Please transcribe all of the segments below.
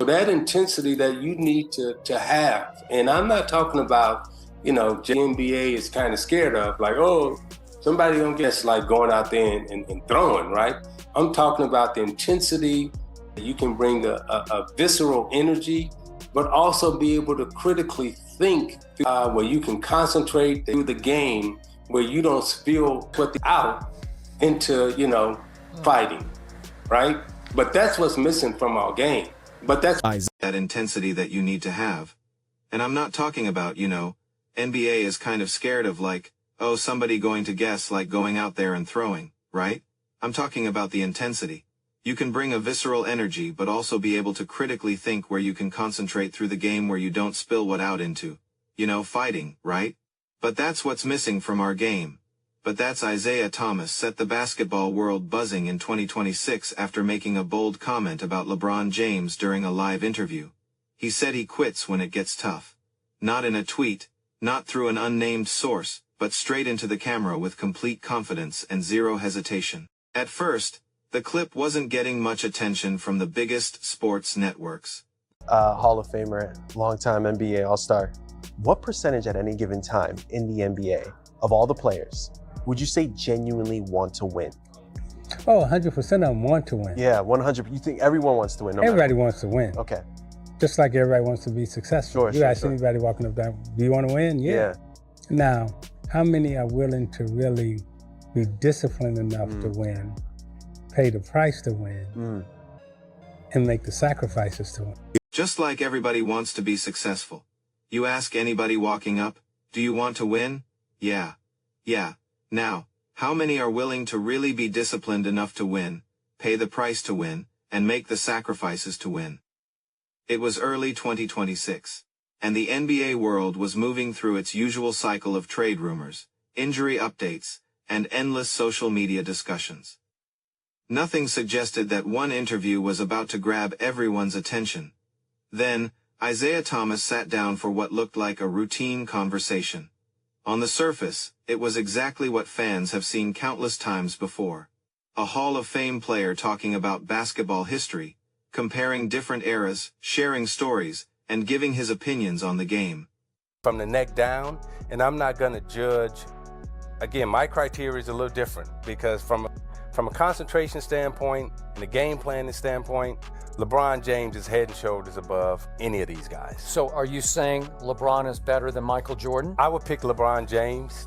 that intensity that you need to have. And I'm not talking about, the NBA is kind of scared of, like, oh, somebody gonna get like going out there and throwing, right? I'm talking about the intensity. You can bring a visceral energy, but also be able to critically think where you can concentrate through the game, where you don't spill out into, fighting, right? But that's what's missing from our game. But that's that intensity that you need to have. And I'm not talking about, NBA is kind of scared of like, oh, somebody going to guess like going out there and throwing, right? I'm talking about the intensity. You can bring a visceral energy but also be able to critically think where you can concentrate through the game where you don't spill what out into, fighting, right? But that's what's missing from our game. But that's Isiah Thomas set the basketball world buzzing in 2026 after making a bold comment about LeBron James during a live interview. He said he quits when it gets tough. Not in a tweet, not through an unnamed source, but straight into the camera with complete confidence and zero hesitation. At first, the clip wasn't getting much attention from the biggest sports networks. Hall of Famer, longtime NBA All-Star. What percentage at any given time in the NBA of all the players would you say genuinely want to win? Oh, 100% of them want to win. Yeah, 100. You think everyone wants to win? Everybody wants to win. Okay. Just like everybody wants to be successful. You ask anybody walking up there, do you want to win? Yeah. Now, how many are willing to really be disciplined enough to win, pay the price to win, and make the sacrifices to win? Just like everybody wants to be successful. You ask anybody walking up, do you want to win? Yeah. Now, how many are willing to really be disciplined enough to win, pay the price to win, and make the sacrifices to win? It was early 2026, and the NBA world was moving through its usual cycle of trade rumors, injury updates, and endless social media discussions. Nothing suggested that one interview was about to grab everyone's attention. Then, Isiah Thomas sat down for what looked like a routine conversation. On the surface, it was exactly what fans have seen countless times before. A Hall of Fame player talking about basketball history, comparing different eras, sharing stories, and giving his opinions on the game. From the neck down, and I'm not going to judge. Again, my criteria is a little different because from a concentration standpoint and a game planning standpoint, LeBron James is head and shoulders above any of these guys. So are you saying LeBron is better than Michael Jordan? I would pick LeBron James.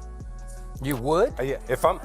You would? Yeah. If I'm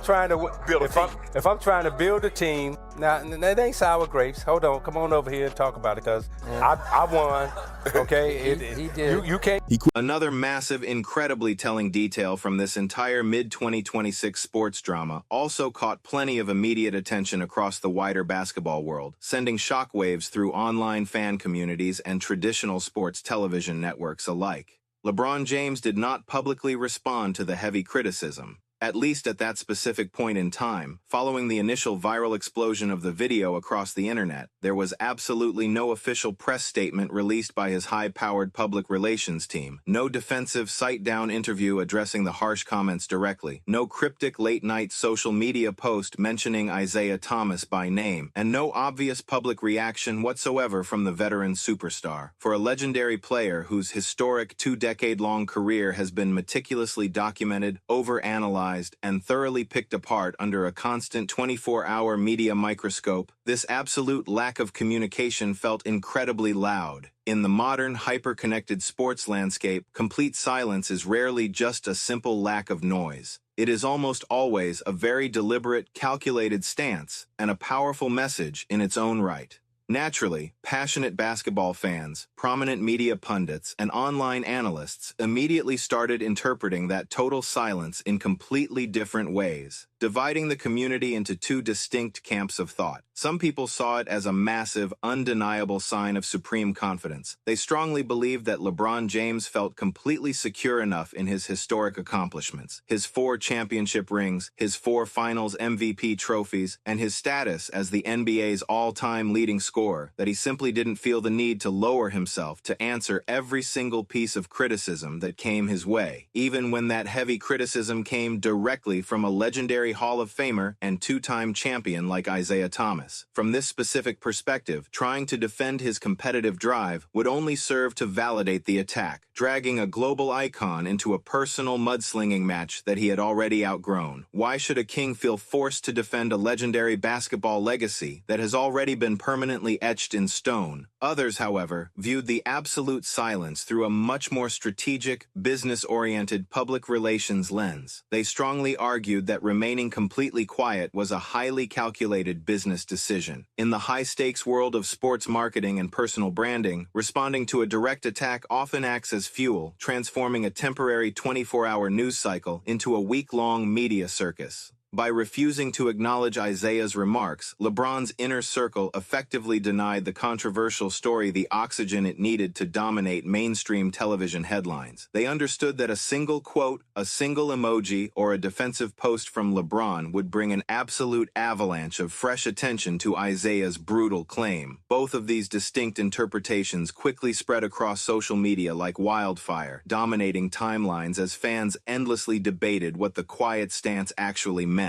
trying to build a team, now that ain't sour grapes. Hold on, come on over here and talk about it, because I won. Okay, he did. You can't. Another massive, incredibly telling detail from this entire mid-2026 sports drama also caught plenty of immediate attention across the wider basketball world, sending shockwaves through online fan communities and traditional sports television networks alike. LeBron James did not publicly respond to the heavy criticism, at least at that specific point in time. Following the initial viral explosion of the video across the internet, there was absolutely no official press statement released by his high-powered public relations team, no defensive sit-down interview addressing the harsh comments directly, no cryptic late-night social media post mentioning Isiah Thomas by name, and no obvious public reaction whatsoever from the veteran superstar. For a legendary player whose historic two-decade-long career has been meticulously documented, overanalyzed, and thoroughly picked apart under a constant 24-hour media microscope, this absolute lack of communication felt incredibly loud. In the modern, hyper-connected sports landscape, complete silence is rarely just a simple lack of noise. It is almost always a very deliberate, calculated stance, and a powerful message in its own right. Naturally, passionate basketball fans, prominent media pundits, and online analysts immediately started interpreting that total silence in completely different ways, dividing the community into two distinct camps of thought. Some people saw it as a massive, undeniable sign of supreme confidence. They strongly believed that LeBron James felt completely secure enough in his historic accomplishments, his 4 championship rings, his 4 Finals MVP trophies, and his status as the NBA's all-time leading scorer score that he simply didn't feel the need to lower himself to answer every single piece of criticism that came his way, even when that heavy criticism came directly from a legendary Hall of Famer and two-time champion like Isiah Thomas. From this specific perspective, trying to defend his competitive drive would only serve to validate the attack, dragging a global icon into a personal mudslinging match that he had already outgrown. Why should a king feel forced to defend a legendary basketball legacy that has already been permanently etched in stone? Others, however, viewed the absolute silence through a much more strategic, business-oriented public relations lens. They strongly argued that remaining completely quiet was a highly calculated business decision. In the high-stakes world of sports marketing and personal branding, responding to a direct attack often acts as fuel, transforming a temporary 24-hour news cycle into a week-long media circus. By refusing to acknowledge Isiah's remarks, LeBron's inner circle effectively denied the controversial story the oxygen it needed to dominate mainstream television headlines. They understood that a single quote, a single emoji, or a defensive post from LeBron would bring an absolute avalanche of fresh attention to Isiah's brutal claim. Both of these distinct interpretations quickly spread across social media like wildfire, dominating timelines as fans endlessly debated what the quiet stance actually meant.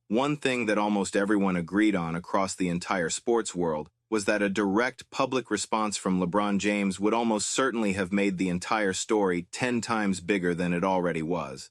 One thing that almost everyone agreed on across the entire sports world was that a direct public response from LeBron James would almost certainly have made the entire story 10 times bigger than it already was.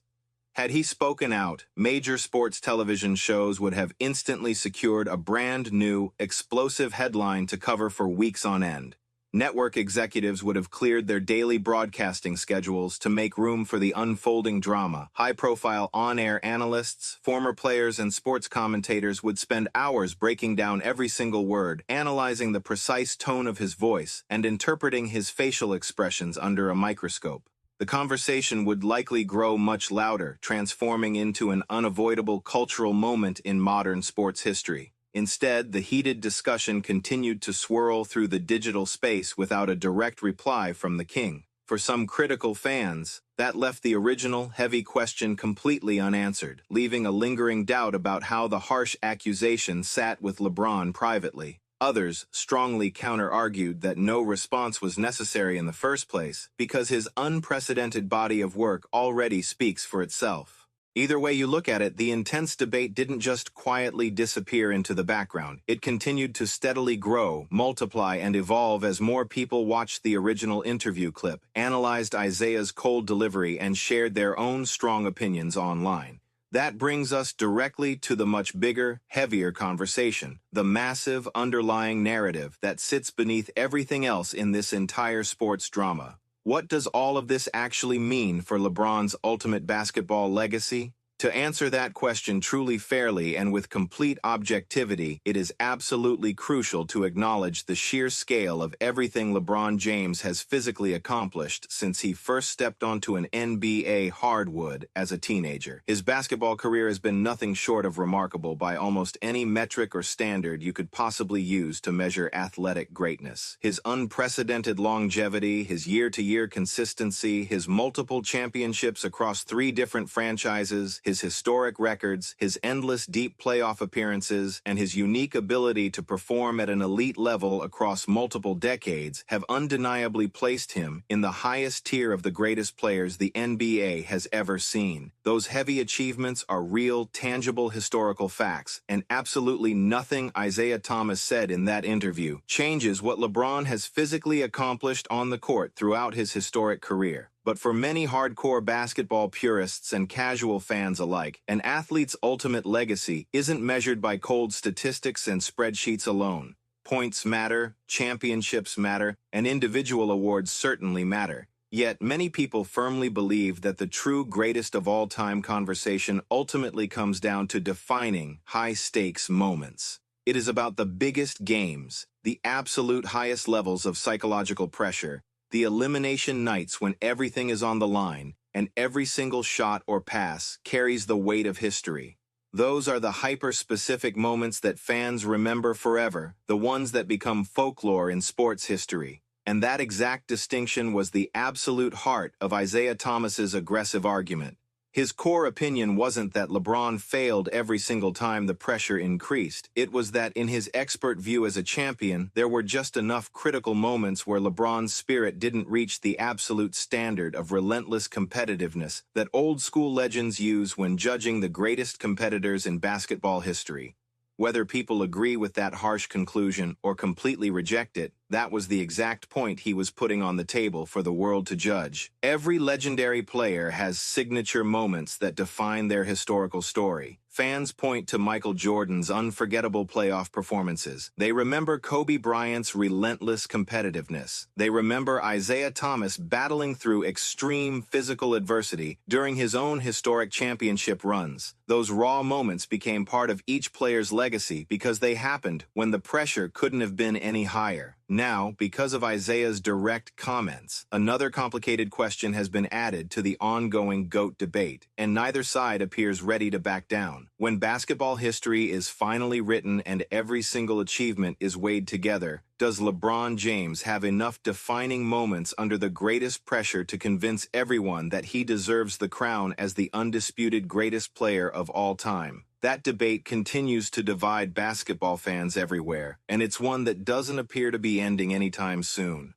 Had he spoken out, major sports television shows would have instantly secured a brand new, explosive headline to cover for weeks on end. Network executives would have cleared their daily broadcasting schedules to make room for the unfolding drama. High-profile on-air analysts, former players, and sports commentators would spend hours breaking down every single word, analyzing the precise tone of his voice, and interpreting his facial expressions under a microscope. The conversation would likely grow much louder, transforming into an unavoidable cultural moment in modern sports history. Instead, the heated discussion continued to swirl through the digital space without a direct reply from the king. For some critical fans, that left the original, heavy question completely unanswered, leaving a lingering doubt about how the harsh accusation sat with LeBron privately. Others strongly counter-argued that no response was necessary in the first place because his unprecedented body of work already speaks for itself. Either way you look at it, the intense debate didn't just quietly disappear into the background. It continued to steadily grow, multiply, and evolve as more people watched the original interview clip, analyzed Isiah's cold delivery, and shared their own strong opinions online. That brings us directly to the much bigger, heavier conversation, the massive underlying narrative that sits beneath everything else in this entire sports drama. What does all of this actually mean for LeBron's ultimate basketball legacy? To answer that question truly fairly and with complete objectivity, it is absolutely crucial to acknowledge the sheer scale of everything LeBron James has physically accomplished since he first stepped onto an NBA hardwood as a teenager. His basketball career has been nothing short of remarkable by almost any metric or standard you could possibly use to measure athletic greatness. His unprecedented longevity, his year-to-year consistency, his multiple championships across 3 different franchises, his historic records, his endless deep playoff appearances, and his unique ability to perform at an elite level across multiple decades have undeniably placed him in the highest tier of the greatest players the NBA has ever seen. Those heavy achievements are real, tangible historical facts, and absolutely nothing Isiah Thomas said in that interview changes what LeBron has physically accomplished on the court throughout his historic career. But for many hardcore basketball purists and casual fans alike, an athlete's ultimate legacy isn't measured by cold statistics and spreadsheets alone. Points matter, championships matter, and individual awards certainly matter. Yet many people firmly believe that the true greatest of all time conversation ultimately comes down to defining high-stakes moments. It is about the biggest games, the absolute highest levels of psychological pressure, the elimination nights when everything is on the line, and every single shot or pass carries the weight of history. Those are the hyper-specific moments that fans remember forever, the ones that become folklore in sports history. And that exact distinction was the absolute heart of Isiah Thomas's aggressive argument. His core opinion wasn't that LeBron failed every single time the pressure increased. It was that in his expert view as a champion, there were just enough critical moments where LeBron's spirit didn't reach the absolute standard of relentless competitiveness that old-school legends use when judging the greatest competitors in basketball history. Whether people agree with that harsh conclusion or completely reject it, that was the exact point he was putting on the table for the world to judge. Every legendary player has signature moments that define their historical story. Fans point to Michael Jordan's unforgettable playoff performances. They remember Kobe Bryant's relentless competitiveness. They remember Isiah Thomas battling through extreme physical adversity during his own historic championship runs. Those raw moments became part of each player's legacy because they happened when the pressure couldn't have been any higher. Now, because of Isiah's direct comments, another complicated question has been added to the ongoing GOAT debate, and neither side appears ready to back down. When basketball history is finally written and every single achievement is weighed together, does LeBron James have enough defining moments under the greatest pressure to convince everyone that he deserves the crown as the undisputed greatest player of all time? That debate continues to divide basketball fans everywhere, and it's one that doesn't appear to be ending anytime soon.